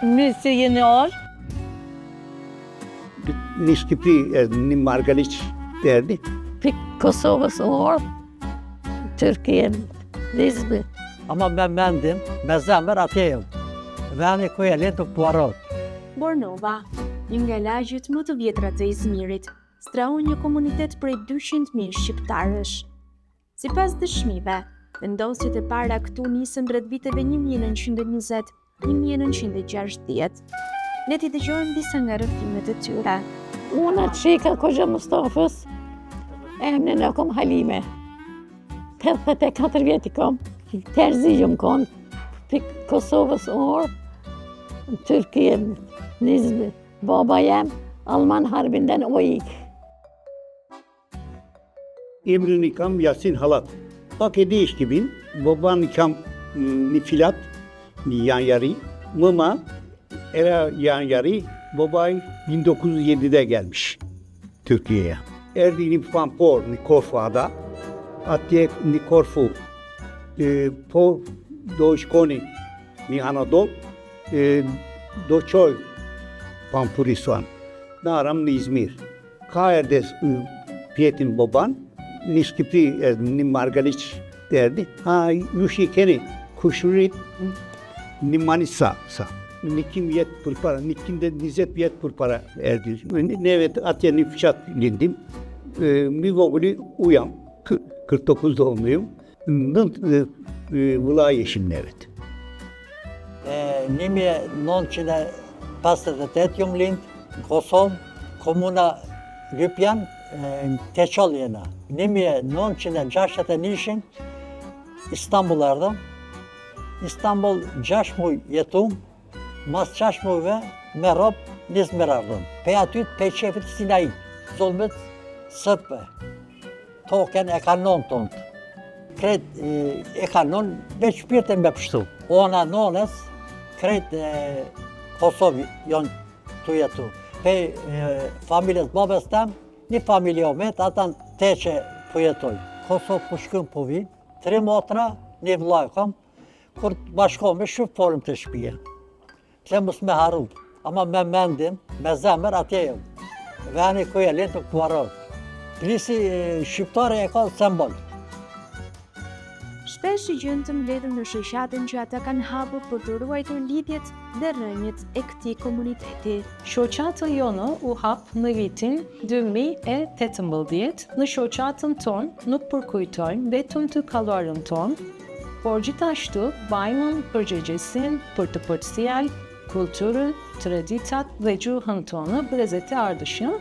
Mirë se jeni orë. Në Shqipëri, në Margaliç erdi. Pik Kosovës orë, Tyrkien, Lizbi. Ama ben mendim, me zemër atje jam. Veni ku e letë Puarot. Bornova, një nga lagjet më të vjetra të Izmirit, strehon një komunitet prej 200.000 shqiptarësh. Sipas dëshmive, vendosjet e para këtu nisën rreth viteve 1920-1960. Le t'i dëgjojmë disa nga rrëfimet e tyre. Unë qika Koxha Mustafës, emnin e kom Halime. 84 vjeti kom, terzijëm kon, pik Kosovës orë, Tyrkien, Lizbi. Baba jem, Alman Harbinden o ik. Emrini kam Yasin Halat. Bak ediş gibi, baban kam Nifilat, Yanyari, mama era Yanyari, babay 1907'de gelmiş Türkiye'ye. Erdi Pampor, Nikorfu'da, Atyek Nikorfu, po Doğuşkoni, Ni Anadolu, Doçoy, Pampurisoan, Naram në İzmir. Ka erdes pjetin baban, në Shqipëri, në Margaliç derdi. Ha, jushi keni, kushurit në Manisa sa. 2 vjet përpara, 220 vjet përpara erdi. Neve atje në fshat lindim. Mi voguli uyam, 49 doğumluyum. Vëlla Yeşim nevet. 1958 jam lind në Kosovë, komuna Lypjan, në Teçol jena. 1961 İstanbul ardhëm. İstanbul 6 muaj jetum, mas 6 muajve me rob Izmir ardhëm. Pe aty pe qefit Sinai, zulmet sërpë. Token e kanon tonë. Kret e kanon veç shpirtin me pështu. Ona nonës, kret Kosovë janë të jetu. Pe familjes babes tem, një familje omet, atan teqe po jetoj. Kosovë po shkëm po vinë, 3 motra, një vllaj kam, kur bashkome shumë folëm të shpije. Pse mos me harru, ama me mendim, me zemër atje jam. Veni ku e letë Puarot. Plisi shqiptare e ka sembol. Shpesh i gjën të mbledhur në shoqatën që ata kanë hapur për të ruajtur lidhjet dhe rrënjët e këtij komuniteti. Shoqata jonë u hap në vitin 2018. Në shoqatën tonë nuk përkujtojmë vetëm të kaluarën tonë, por gjithashtu vajmën përgjegjësinë për të përcjell kulturën, traditat dhe gjuhën tonë brezet e ardhshëm,